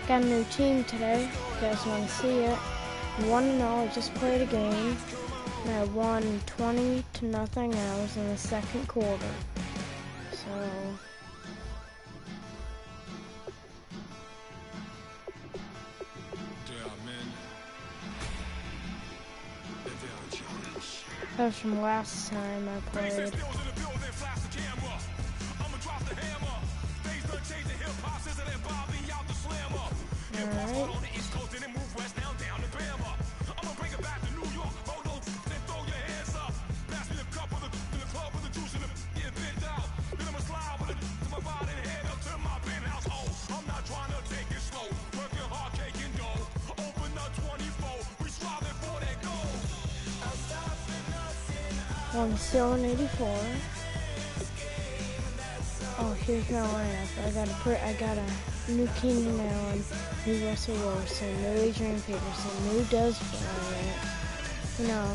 Got a new team today. If you guys want to see it. 1-0. I just played a game. And I won 20-0. And I was in the second quarter. So. That was from last time I played. Alright. I'm still in 84. Oh, here's my lineup. I got a new Keenan Allen, new Russell Wilson, new Adrian Peterson, new Des Bryant. You know,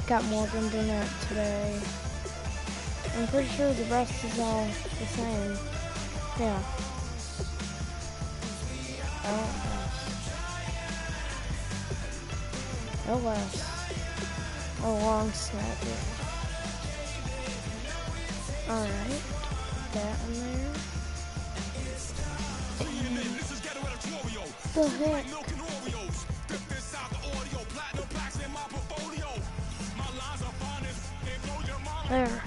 got Morgan Burnett today. I'm pretty sure the rest is all the same. Yeah. LS. A long snapper. Alright. That in there. The heck? There.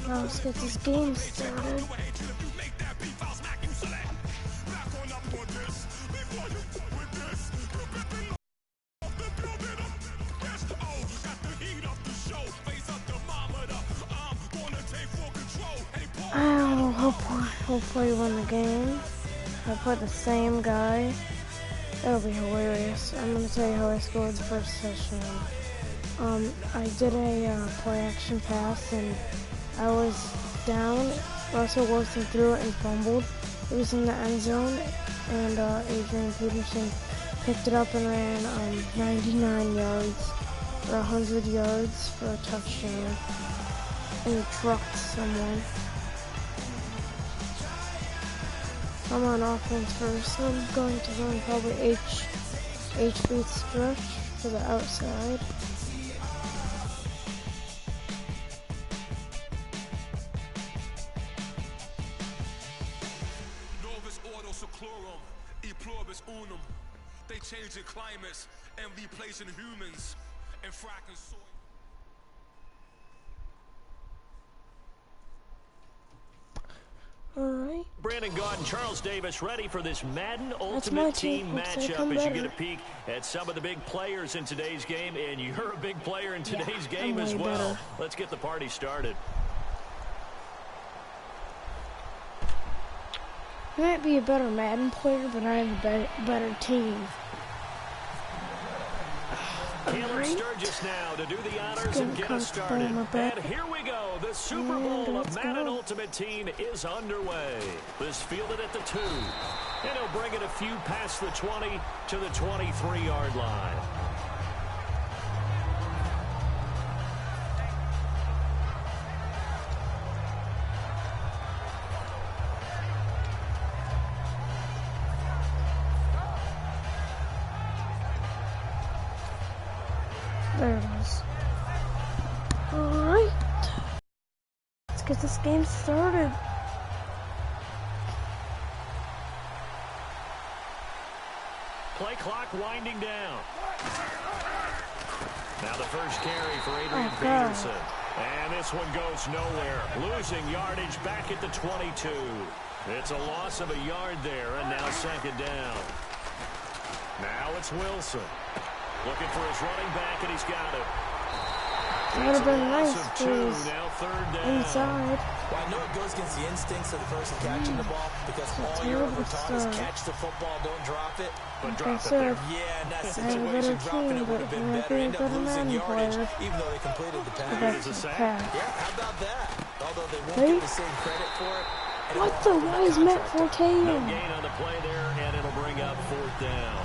Now let's get this game started. Hopefully win the game. I put the same guy. That'll be hilarious. I'm gonna tell you how I scored the first session. I did a play action pass and I was down. Russell Wilson threw it and fumbled. It was in the end zone and Adrian Peterson picked it up and ran 99 yards or 100 yards for a touchdown. And he trucked someone. I'm on offense first, so I'm going to run probably H-beat stretch to the outside. They change the climates and replacing humans and fracking soil. Alright. Brandon Gaudin, Charles Davis ready for this Madden Ultimate Team matchup as you get a peek at some of the big players in today's game, and you're a big player in today's game as well. Better. Let's get the party started. I might be a better Madden player, but I have a better team. Caleb Sturgis now to do the honors and get us started. And here we go. The Super Bowl of Madden Ultimate Team is underway. This fielded at the 2. And he'll bring it a few past the 20 to the 23-yard line. There it is. Alright. Let's get this game started. Play clock winding down. Now the first carry for Adrian Peterson. And this one goes nowhere. Losing yardage back at the 22. It's a loss of a yard there, and now second down. Now it's Wilson. Looking for his running back, and he's got it. It would have been nice if he was inside. Well, I know it goes against the instincts of the person catching the ball because all you're ever taught is catch the football, don't drop it. But drop it there. Yeah, in that situation, dropping it would have been better. End up losing yardage, even though they completed the pass. It is a sack. Yeah, how about that? Although they won't get the same credit for it. What the? Why is Matt Forte in? No gain on the play there, and it'll bring up fourth down.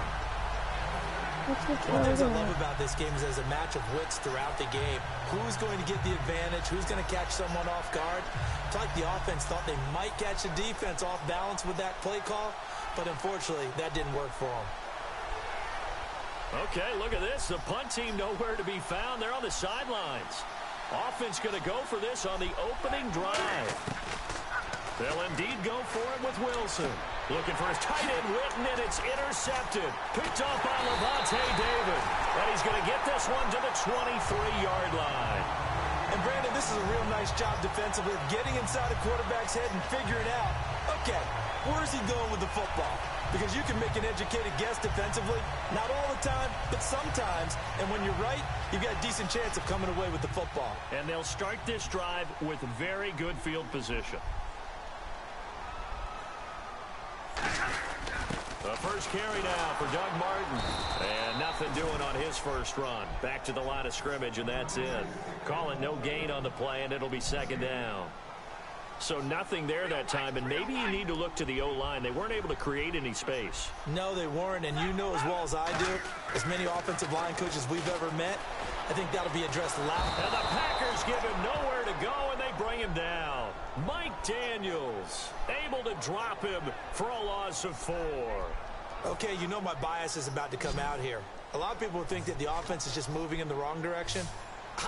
One thing I love about this game is there's a match of wits throughout the game. Who's going to get the advantage? Who's going to catch someone off guard? It's like the offense thought they might catch the defense off balance with that play call, but unfortunately, that didn't work for them. Okay, look at this. The punt team nowhere to be found. They're on the sidelines. Offense going to go for this on the opening drive. They'll indeed go for it with Wilson. Looking for his tight end, Witten, and it's intercepted. Picked off by Levante David. And he's going to get this one to the 23-yard line. And Brandon, this is a real nice job defensively of getting inside a quarterback's head and figuring out, okay, where's he going with the football? Because you can make an educated guess defensively. Not all the time, but sometimes. And when you're right, you've got a decent chance of coming away with the football. And they'll start this drive with very good field position. The first carry now for Doug Martin. And nothing doing on his first run. Back to the line of scrimmage, and that's it. Call it no gain on the play, and it'll be second down. So nothing there that time, and maybe you need to look to the O-line. They weren't able to create any space. No, they weren't, and you know as well as I do, as many offensive line coaches we've ever met, I think that'll be addressed loud. And the Packers give him nowhere to go, and they bring him down. Mike Daniels able to drop him for a loss of 4. Okay, you know my bias is about to come out here. A lot of people think that the offense is just moving in the wrong direction.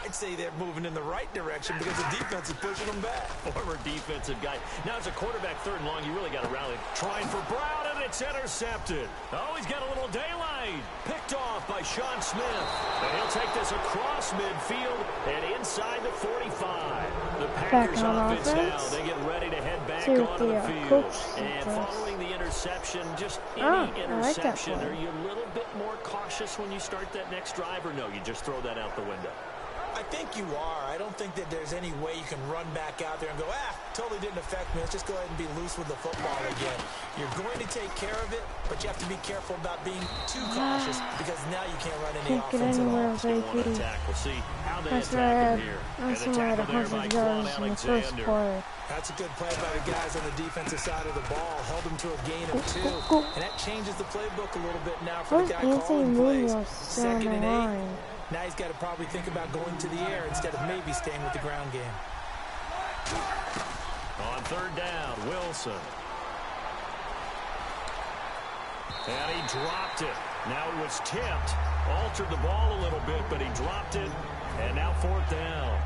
I'd say they're moving in the right direction because the defense is pushing them back. Former defensive guy. Now it's a quarterback third and long. You really got to rally. Trying for Brown, and it's intercepted. Oh, he's got a little daylight. Picked off by Sean Smith. And he'll take this across midfield and inside the 45. The Packers offense now. They get ready to head back onto the field. And following the interception, just any interception, are you a little bit more cautious when you start that next drive, or no, you just throw that out the window? I think you are. I don't think that there's any way you can run back out there and go, totally didn't affect me. Let's just go ahead and be loose with the football again. You're going to take care of it, but you have to be careful about being too cautious because now you can't run any offense at all. We'll see how they attack him here. That's why I had 100 yards in the first quarter. That's a good play by the guys on the defensive side of the ball. Held them to a gain of 2. And that changes the playbook a little bit now for the guy calling plays. 2nd and 8. Now he's got to probably think about going to the air instead of maybe staying with the ground game. On third down, Wilson. And he dropped it. Now he was tipped. Altered the ball a little bit, but he dropped it. And now 4th down.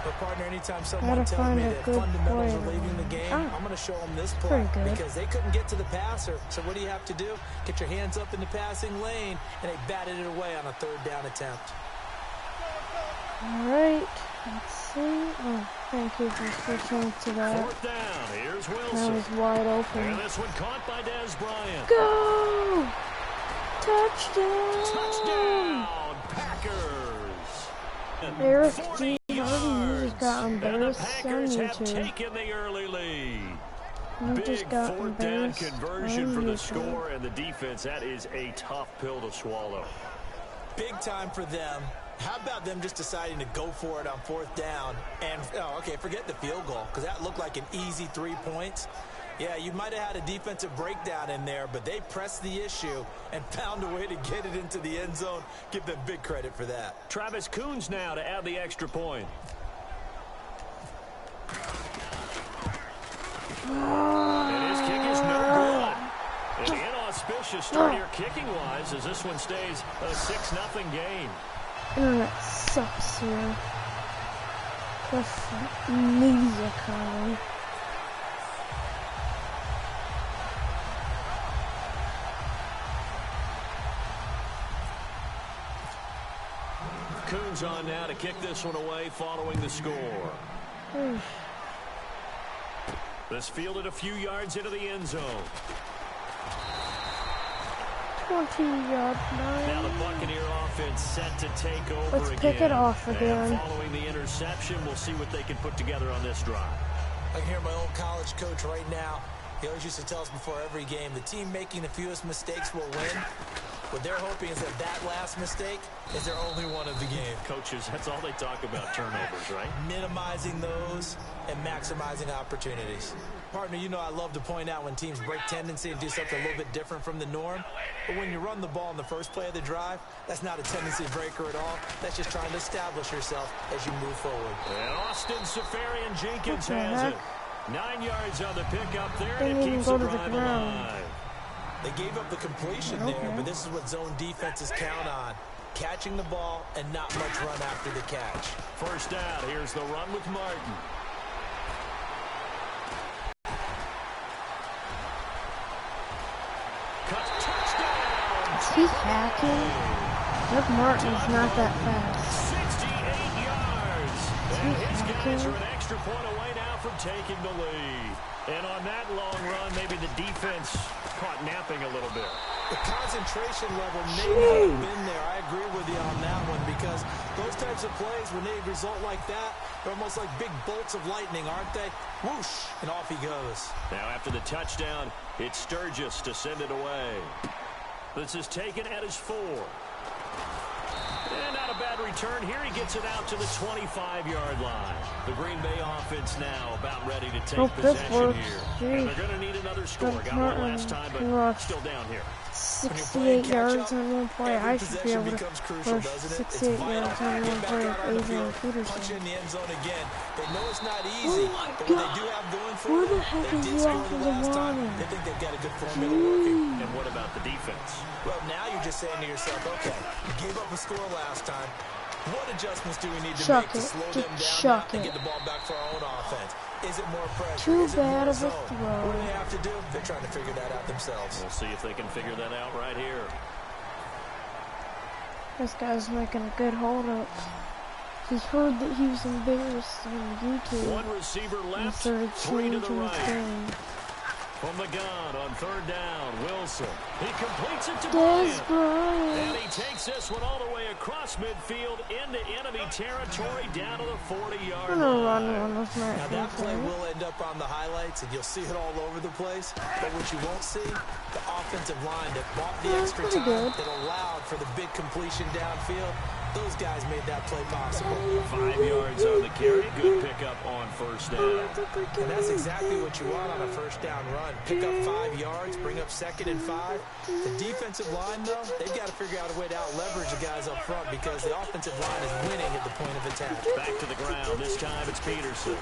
But, partner, anytime someone tells me that fundamentals are leaving the game, I'm going to show them this play because they couldn't get to the passer. So what do you have to do? Get your hands up in the passing lane, and they batted it away on a 3rd down attempt. All right. Let's see. Oh, thank you for switching to that. 4th down. Here's Wilson. That was wide open. And this one caught by Dez Bryant. Go! Touchdown! Touchdown, Packers! Eric G. just got embarrassed on YouTube. Taken the early lead. Big 4th down conversion for the score, and the defense, that is a tough pill to swallow. Big time for them. How about them just deciding to go for it on 4th down? And, forget the field goal, because that looked like an easy 3 points. Yeah, you might have had a defensive breakdown in there, but they pressed the issue and found a way to get it into the end zone. Give them big credit for that. Travis Coons now to add the extra point. And his kick is no good. An inauspicious start here kicking-wise as this one stays a 6-0 game. Internet sucks here. Plus media calling. Coons on now to kick this one away following the score. This fielded a few yards into the end zone. 20-yard line. Now the Buccaneer offense set to take over again. Let's pick it off again. And following the interception, we'll see what they can put together on this drive. I can hear my old college coach right now. He always used to tell us before every game, the team making the fewest mistakes will win. What they're hoping is that last mistake is their only one of the game. Coaches, that's all they talk about, turnovers, right? Minimizing those and maximizing opportunities. Partner, you know I love to point out when teams break tendency and do something a little bit different from the norm. But when you run the ball in the first play of the drive, that's not a tendency breaker at all. That's just trying to establish yourself as you move forward. And Austin Safarian-Jenkins has it. 9 yards on the pickup there, and Didn't it even keeps go the to the drive ground. alive. They gave up the completion there, but this is what zone defenses count on. Catching the ball and not much run after the catch. First down, here's the run with Martin. Touchdown! Is he hacking? Doug Martin's not that fast. 68 yards. And his guys are hacking? an extra point away now from taking the lead. And on that long run, maybe the defense caught napping a little bit. The concentration level may not have been there. I agree with you on that one because those types of plays, when they result like that, they're almost like big bolts of lightning, aren't they? Whoosh, and off he goes. Now after the touchdown, it's Sturgis to send it away. This is taken at his 4. And not a bad return. Here he gets it out to the 25-yard line. The Green Bay offense now about ready to take possession here. And they're going to need another score. Got one last time, but still down here. 68 yards on one play. I should be able to rush 68 yards on one play with Adrian Peterson. Punch in the end zone again. They know it's not easy, but what they do have going for Where the them, heck they is did the score the last offensive time. line? They think they've got a good formula working. And what about the defense? Well, now you're just saying to yourself, okay, you gave up a score last time. What adjustments do we need to make to slow them down and get the ball back for our own offense? Is it more pressure? Too Is it bad more of a zone? throw. What do they have to do? They're trying to figure that out themselves. We'll see if they can figure that out right here. This guy's making a good hold-up. He's heard that he was embarrassed on YouTube. One receiver And left, started 3 to the changing his right. game. From the gun on 3rd down, Wilson. He completes it to Des Bryant. Bryant. And he takes this one all the way across midfield into enemy territory down to the 40-yard I'm gonna line. run one with my Now that play ankle. will end up on the highlights, and you'll see it all over the place. But what you won't see, the offensive line that bought the Yeah, extra pretty time, good. that allowed for the big completion downfield. Those guys made that play possible. 5 yards on the carry. Good pickup on 1st down. And that's exactly what you want on a 1st down run. Pick up 5 yards, bring up 2nd and 5. The defensive line, though, they've got to figure out a way to out-leverage the guys up front because the offensive line is winning at the point of attack. Back to the ground. This time it's Peterson.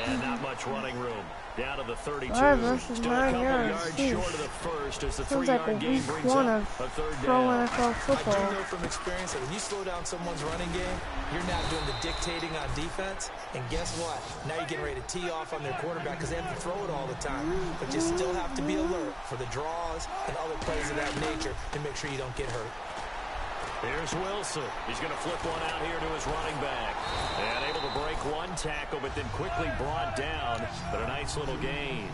And not much running room. Down to the 32. 5 versus Still a 9 couple yards. short of the first as the Sounds like a 3-yard gain week brings one up of a 3rd pro down. NFL I football. do know from experience that when you slow down someone's running game, you're not doing the dictating on defense. And guess what? Now you're getting ready to tee off on their quarterback because they have to throw it all the time. But you still have to be alert for the draws and other plays of that nature to make sure you don't get hurt. Here's Wilson. He's going to flip one out here to his running back. And able to break one tackle, but then quickly brought down. But a nice little gain.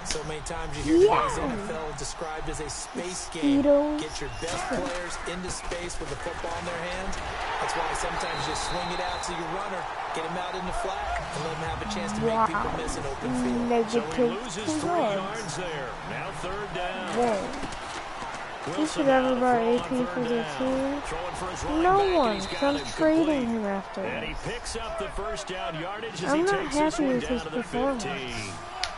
So many times you hear today's NFL described as a space game. Get your best players into space with the football in their hands. That's why sometimes you just swing it out to your runner, get him out in the flat, and let him have a chance to make people miss an open field. So he loses 3 yards there. Now 3rd down. Whoa. He should have about 18 for the team. No one. I'm trading him after. And he picks up the 1st down yardage as I'm he not takes this happy one with down his to the performance. 15.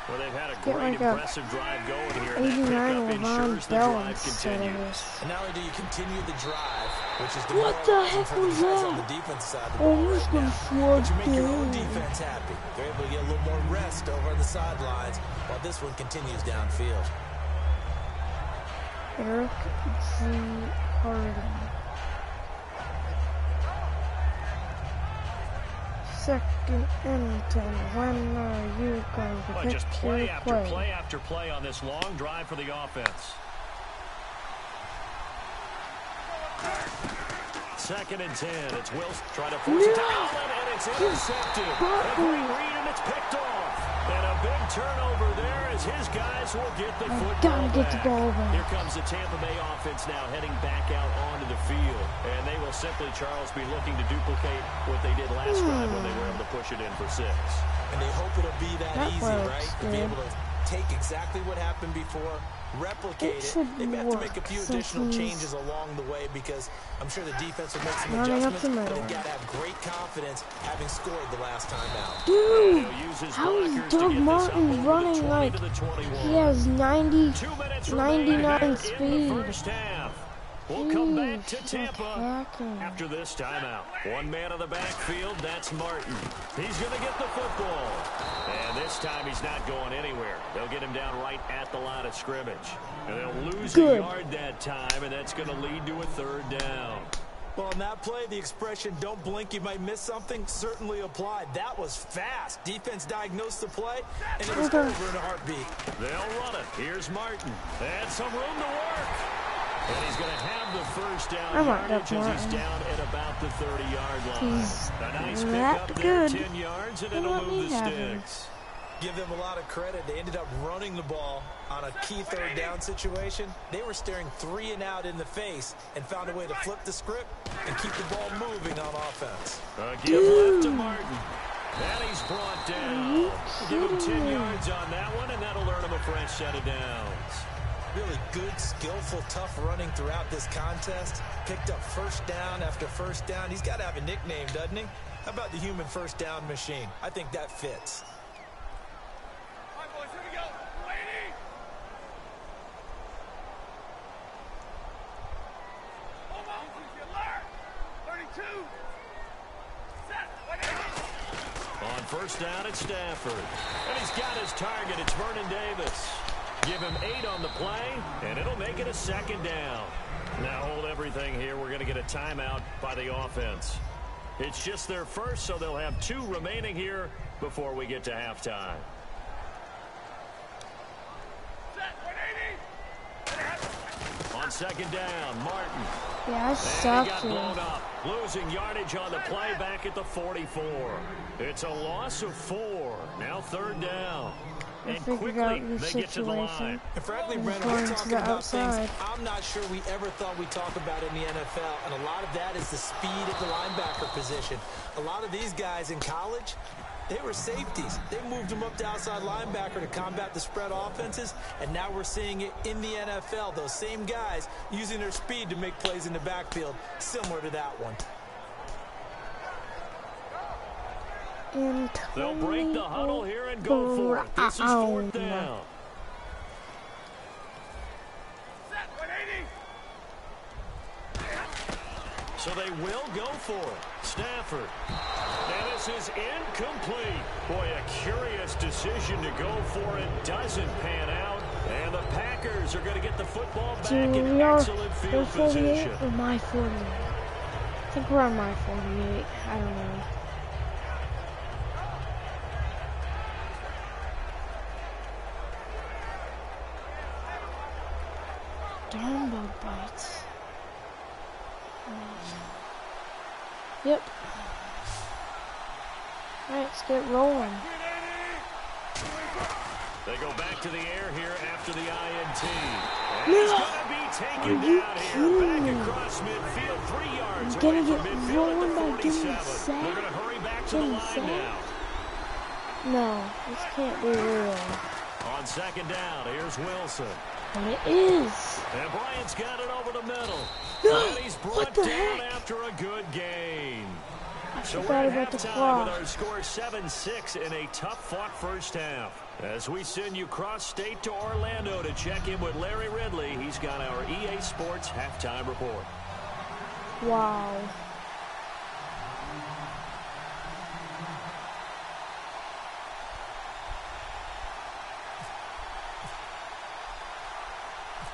Well, they've had a Get great, like a impressive drive going here. 89 That pickup Levon ensures the Bell drive instead of continues. this. And not only do you continue the drive, which is What the heck for the was guys that? on the defense side of the Oh, ball he's right gonna now. swat But you make your own down. defense happy. They're able to get a little more rest over on the sidelines while this one continues downfield. Eric G. Harden. 2nd and 10. When are you going to Well, pick just play your after play after play on this long drive for the offense. 2nd and 10. It's Wilson trying to force it to Allen, and it's intercepted. A great read, and it's picked off. And a big turnover there as his guys will get the football gotta get the back. ball back. Here comes the Tampa Bay offense now heading back out onto the field. And they will simply, Charles, be looking to duplicate what they did last drive when they were able to push it in for 6. And they hope it'll be that easy, looks right? To be good. able to take exactly what happened before, replicate it. They may have to make a few additional changes along the way because I'm sure the defense will make some adjustments, but they've got to have great confidence having scored the last time out. Dude, how is Doug Martin running like he has 99 speed? We'll come back to Tampa after this timeout. One man on the backfield, that's Martin. He's going to get the football. And this time he's not going anywhere. They'll get him down right at the line of scrimmage. And they'll lose a yard that time, and that's going to lead to a third down. Well, on that play, the expression, don't blink, you might miss something, certainly applied. That was fast. Defense diagnosed the play, and it was over in a heartbeat. They'll run it. Here's Martin. And some room to work. And he's going to have the first down yardage as he's down at about the 30-yard line. A nice pickup there, 10 yards, and it'll move the sticks. Give them a lot of credit. They ended up running the ball on a key third down situation. They were staring 3 and out in the face and found a way to flip the script and keep the ball moving on offense. Give left to Martin. And he's brought down. Give him 10 yards on that one, and that'll earn him a fresh set of downs. Really good, skillful, tough running throughout this contest. Picked up first down after first down. He's got to have a nickname, doesn't he? How about the human first down machine? I think that fits. All right, boys, here we go. Lady! Hold on, alert! 32! Set! On first down, it's Stafford. And he's got his target. It's Vernon Davis. Give him 8 on the play, and it'll make it a second down. Now hold everything here. We're going to get a timeout by the offense. It's just their first, so they'll have 2 remaining here before we get to halftime. On second down, Martin. Yeah, I suck. He got blown up. Losing yardage on the play back at the 44. It's a loss of 4. Now third down. And quickly, they get to the line. And frankly, Brandon, we're talking about things I'm not sure we ever thought we'd talk about in the NFL. And a lot of that is the speed at the linebacker position. A lot of these guys in college, they were safeties. They moved them up to outside linebacker to combat the spread offenses. And now we're seeing it in the NFL. Those same guys using their speed to make plays in the backfield, similar to that one. They'll break the huddle here and go for it. This is fourth down. So they will go for it. Stafford. And this is incomplete. Boy, a curious decision to go for it. Doesn't pan out. And the Packers are going to get the football back in excellent field position. Or my 48. I think we're on my 48. I don't know. Darn bug bites. Yep. Alright, let's get rolling. They go back to the air here after the INT. And he's going to be taken down here. Back across midfield, 3 yards away from midfield at the 47. They're going to hurry back to the line now. No, this can't be real. On second down, here's Wilson. And it is. And Bryant's got it over the middle. No, and he's brought down after a good gain. So we're at halftime with our score 7-6 in a tough-fought first half. As we send you cross-state to Orlando to check in with Larry Ridley, he's got our EA Sports halftime report. Wow.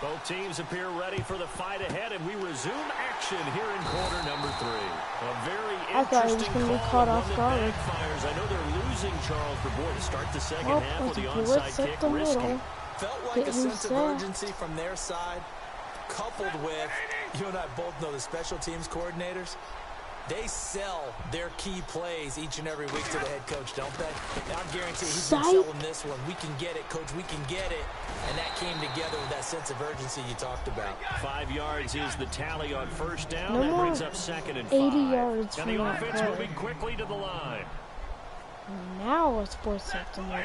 Both teams appear ready for the fight ahead, and we resume action here in quarter number 3. A very interesting call, one that backfires. I know they're losing Charles Bourbois to start the second half with the onside kick risky. Felt like a sense of urgency from their side, coupled with, you and I both know the special teams coordinators. They sell their key plays each and every week to the head coach, don't they? I guarantee he's been selling this one. We can get it, coach. We can get it. And that came together with that sense of urgency you talked about. 5 yards is the tally on first down. That brings up second and 5. 80 yards and the offense moving quickly to the line. Now let's force it to move.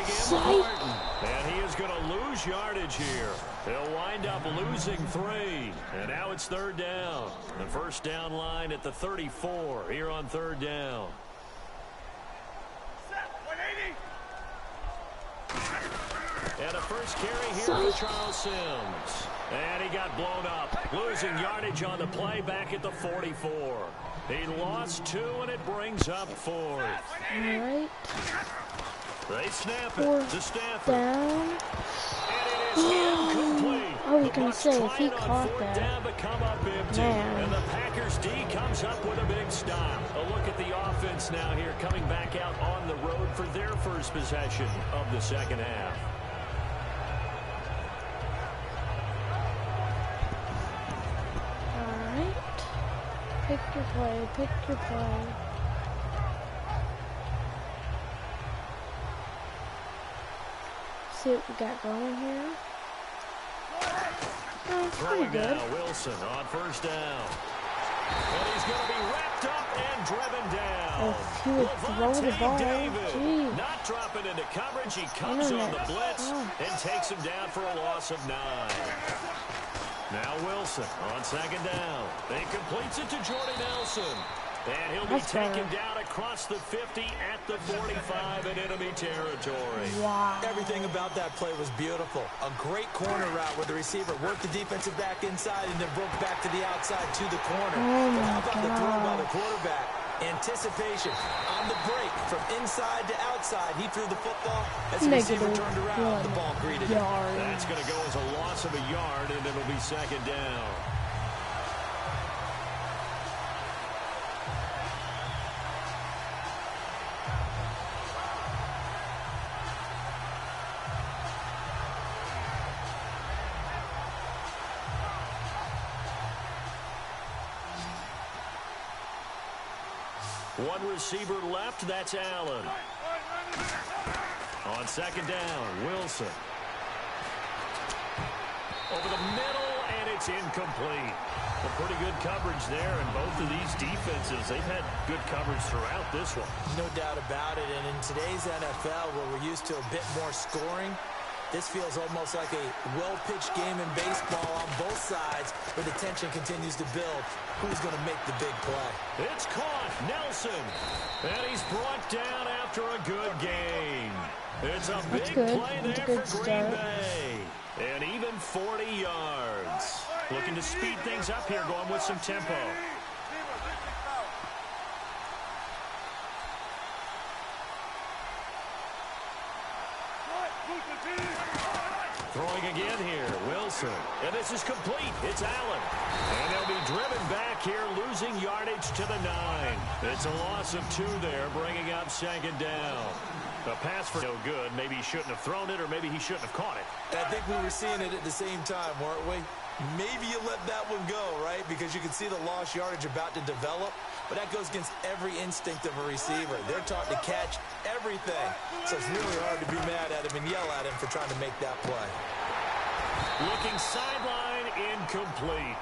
again with Martin. And he is going to lose yardage here. He'll wind up losing 3. And now it's 3rd down. The first down line at the 34 here on 3rd down. And a first carry here for Charles Sims. And he got blown up. Losing yardage on the play back at the 44. He lost 2, and it brings up 4th. All right. They snap it to Stafford. Down. And it is incomplete. I was going to say, if he caught that. Down, but come up empty. Man. And the Packers D comes up with a big stop. A look at the offense now here, coming back out on the road for their first possession of the second half. All right. Pick your play. Pick your play. See what we got going here. Oh, it's pretty good. Now Wilson on first down. And he's going to be wrapped up and driven down. If he would throw the ball, geez. Not dropping into coverage. He comes on the blitz and takes him down for a loss of 9. Now Wilson on second down. He completes it to Jordy Nelson. And he'll be taken down across the 50 at the 45 in enemy territory. Wow. Everything about that play was beautiful. A great corner route where the receiver worked the defensive back inside and then broke back to the outside to the corner. But how about the throw by the quarterback? Anticipation on the break from inside to outside. He threw the football as the receiver turned around. The ball greeted him. That's going to go as a loss of a yard, and it'll be second down. One receiver left, that's Allen. On second down, Wilson. Over the middle, and it's incomplete. A pretty good coverage there, and both of these defenses, they've had good coverage throughout this one. No doubt about it, and in today's NFL, where we're used to a bit more scoring, this feels almost like a well-pitched game in baseball on both sides where the tension continues to build. Who's going to make the big play? It's caught. Nelson. And he's brought down after a good game. It's a big play there for Green Bay. And even 40 yards. Looking to speed things up here, going with some tempo. Throwing again here, Wilson. And this is complete. It's Allen. And they'll be driven back here, losing yardage to the 9. It's a loss of 2 there, bringing up second down. The pass for no good. Maybe he shouldn't have thrown it, or maybe he shouldn't have caught it. I think we were seeing it at the same time, weren't we? Maybe you let that one go, right? Because you can see the lost yardage about to develop. But that goes against every instinct of a receiver. They're taught to catch everything. So it's really hard to be mad at him and yell at him for trying to make that play. Looking sideline, incomplete.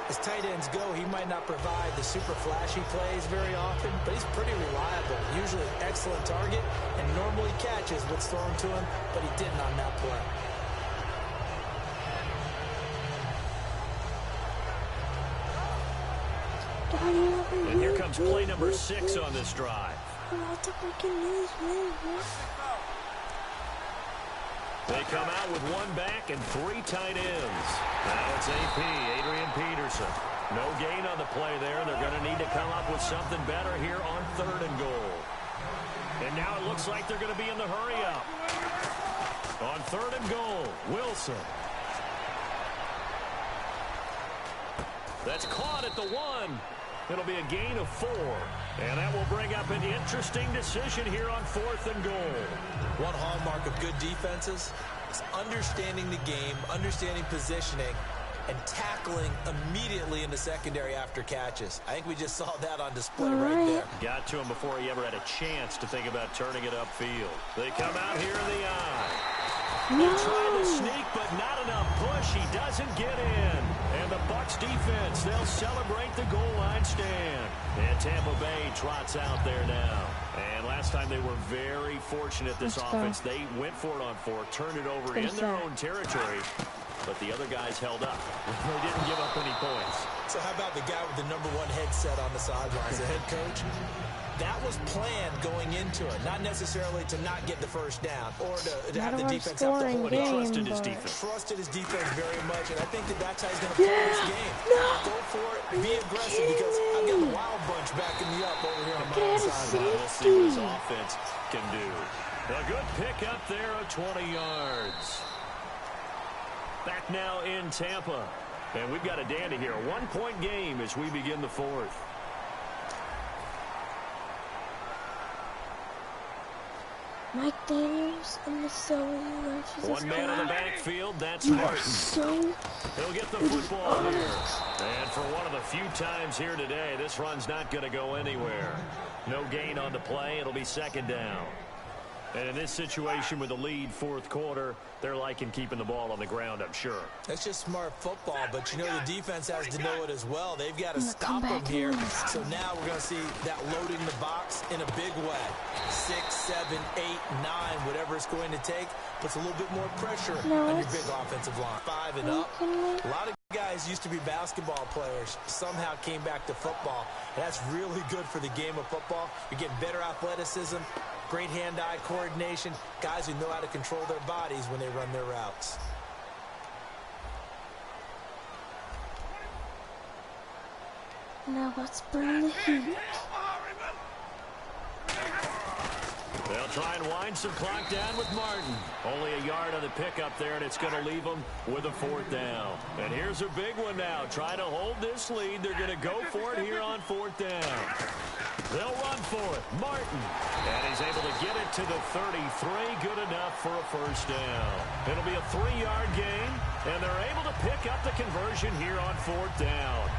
As tight ends go, he might not provide the super flashy plays very often, but he's pretty reliable. Usually an excellent target and normally catches what's thrown to him, but he didn't on that play. And here comes play number 6 on this drive. They come out with 1 back and 3 tight ends. Now it's AP, Adrian Peterson. No gain on the play there. They're going to need to come up with something better here on 3rd and goal. And now it looks like they're going to be in the hurry-up. On 3rd and goal, Wilson. That's caught at the 1. It'll be a gain of 4. And that will bring up an interesting decision here on 4th and goal. One hallmark of good defenses is understanding the game, understanding positioning, and tackling immediately in the secondary after catches. I think we just saw that on display right there. Got to him before he ever had a chance to think about turning it upfield. They come out here in the eye. He tried to sneak, but not enough push. He doesn't get in. And the Bucs defense, they'll celebrate the goal line stand. And Tampa Bay trots out there now. And last time they were very fortunate, this offense. They went for it on 4, turned it over in their own territory, but the other guys held up. They didn't give up any points. So how about the guy with the #1 headset on the sidelines, the head coach? That was planned going into it, not necessarily to not get the first down or to have the defense have to hold it. He trusted his defense. Trusted his defense very much, and I think that's how he's going to play this game. Go for it, be aggressive, because I've got the wild bunch backing me up over here on my own side. We'll see what his offense can do. A good pick up there of 20 yards. Back now in Tampa, and we've got a dandy here. A 1-point game as we begin the 4th. Mike Daniels and the sewing lunches. One man in the backfield, that's Martin. He'll get the football here. And for one of the few times here today, this run's not going to go anywhere. No gain on the play. It'll be second down. And in this situation with the lead 4th quarter, they're liking keeping the ball on the ground, I'm sure. That's just smart football, but you know the defense has to know it as well. They've got to stop them here. So now we're going to see that loading the box in a big way. 6, 7, 8, 9, whatever it's going to take, puts a little bit more pressure on your big offensive line. 5 and up. A lot of guys used to be basketball players, somehow came back to football. That's really good for the game of football. You're getting better athleticism, great hand-eye coordination, guys who know how to control their bodies when they run their routes. Now let's burn the heat. They'll try and wind some clock down with Martin. Only a yard on the pickup there, and it's going to leave them with a 4th down. And here's a big one now. Try to hold this lead. They're going to go for it here on 4th down. They'll run for it. Martin. And he's able to get it to the 33. Good enough for a 1st down. It'll be a 3-yard gain, and they're able to pick up the conversion here on 4th down.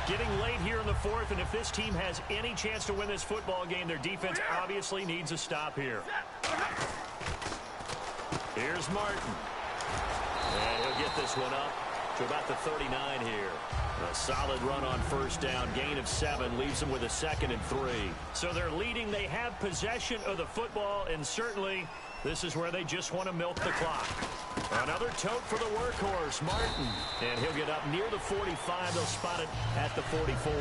Getting late here in the 4th, and if this team has any chance to win this football game, their defense obviously needs a stop here. Here's Martin. And he'll get this one up to about the 39 here. A solid run on 1st down. Gain of 7 leaves them with a 2nd and 3. So they're leading. They have possession of the football, and certainly this is where they just want to milk the clock. Another tote for the workhorse, Martin. And he'll get up near the 45. They'll spot it at the 44.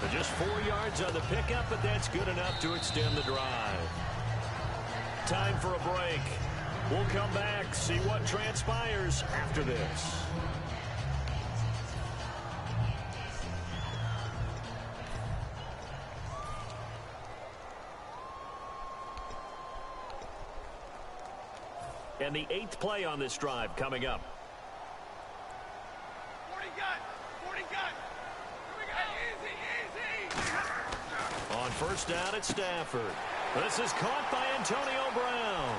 But just 4 yards on the pickup, but that's good enough to extend the drive. Time for a break. We'll come back, see what transpires after this. And the 8th play on this drive coming up. 40 gun. Easy. On 1st down at Stafford. This is caught by Antonio Brown.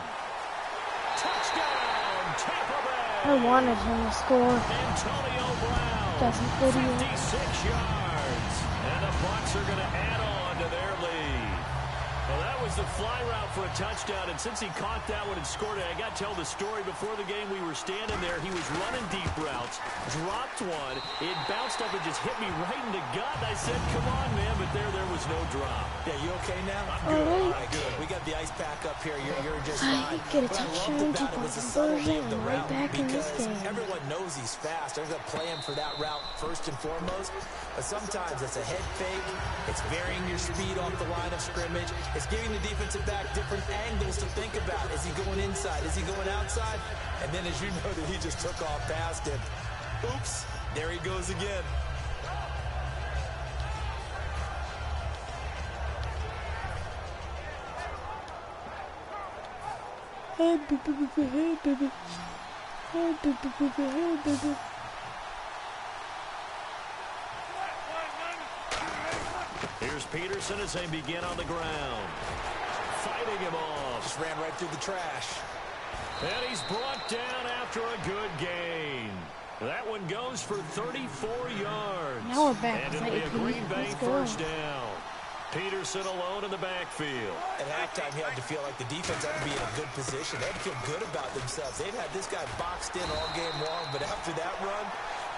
Touchdown, Tampa Bay. I wanted him to score. Antonio Brown, 56 yards. And the Bucs are going to add on to their lead. Well, that was the fly route for a touchdown, and since he caught that one and scored it, I got to tell the story. Before the game, we were standing there. He was running deep routes, dropped one. It bounced up and just hit me right in the gut. I said, come on, man, but there was no drop. Yeah, you okay now? I'm good. All right, good. We got the ice pack up here. You're just fine. Get a What I touchdown, loved about it was the subtlety of the right route, back in this because game. everyone knows he's fast. They're going to play him for that route first and foremost. But sometimes it's a head fake. It's varying your speed off the line of scrimmage. It's giving the defensive back different angles to think about. Is he going inside? Is he going outside? And then, as you know, that he just took off past him. Oops, there he goes again. Hey, baby. Hey, baby. Hey, baby. Hey, baby. Here's Peterson as they begin on the ground. Fighting him off. Just ran right through the trash. And he's brought down after a good gain. That one goes for 34 yards. Now we're back. And it'll be a Green Bay 1st down. Peterson alone in the backfield. At halftime, he had to feel like the defense had to be in a good position. They had to feel good about themselves. They've had this guy boxed in all game long, but after that run,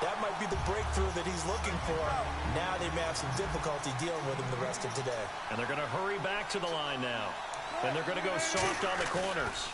that might be the breakthrough that he's looking for. Now they may have some difficulty dealing with him the rest of today. And they're going to hurry back to the line now. And they're going to go soft on the corners.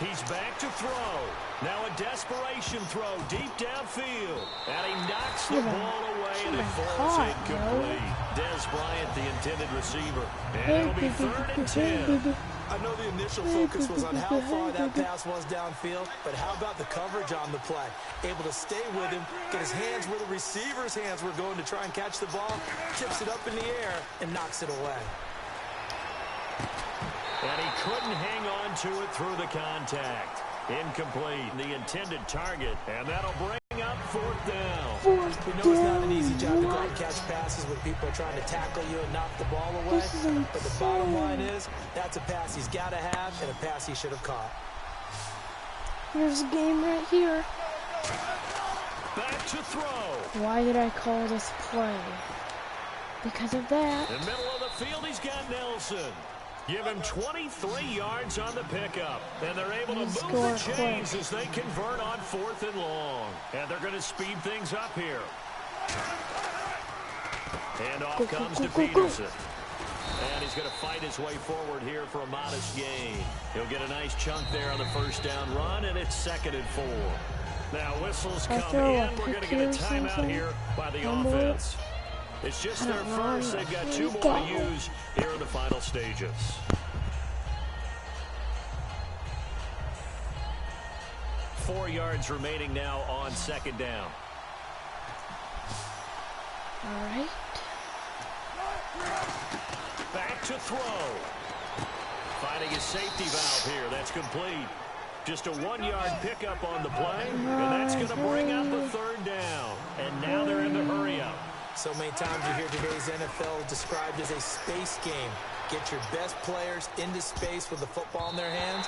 He's back to throw. Now a desperation throw deep downfield. And he knocks the ball away, and it falls incomplete. Des Bryant, the intended receiver. And it'll be 3rd and 10. I know the initial focus was on how far that pass was downfield, but how about the coverage on the play? Able to stay with him, get his hands where the receiver's hands were going to try and catch the ball, tips it up in the air, and knocks it away. And he couldn't hang on to it through the contact. Incomplete, the intended target, and that'll bring up 4th down. We know it's not an easy job to go and catch passes when people are trying to tackle you and knock the ball away. But the bottom line is, that's a pass he's got to have and a pass he should have caught. Here's a game right here. Back to throw. Why did I call this play? Because of that. In the middle of the field, he's got Nelson. Give him 23 yards on the pickup. And they're able to move the chains as they convert on 4th and long. And they're going to speed things up here. And off comes to Peterson. And he's going to fight his way forward here for a modest gain. He'll get a nice chunk there on the 1st down run, and it's 2nd and 4. Now whistles come in. We're going to get a timeout here by the offense. It's just their first. They've got 2 more to use here in the final stages. Four yards remaining now on 2nd down. All right. Back to throw. Finding his safety valve here. That's complete. Just a 1-yard pickup on the play, and that's going to bring up a 3rd down. And now they're in the hurry-up. So many times you hear today's NFL described as a space game. Get your best players into space with the football in their hands.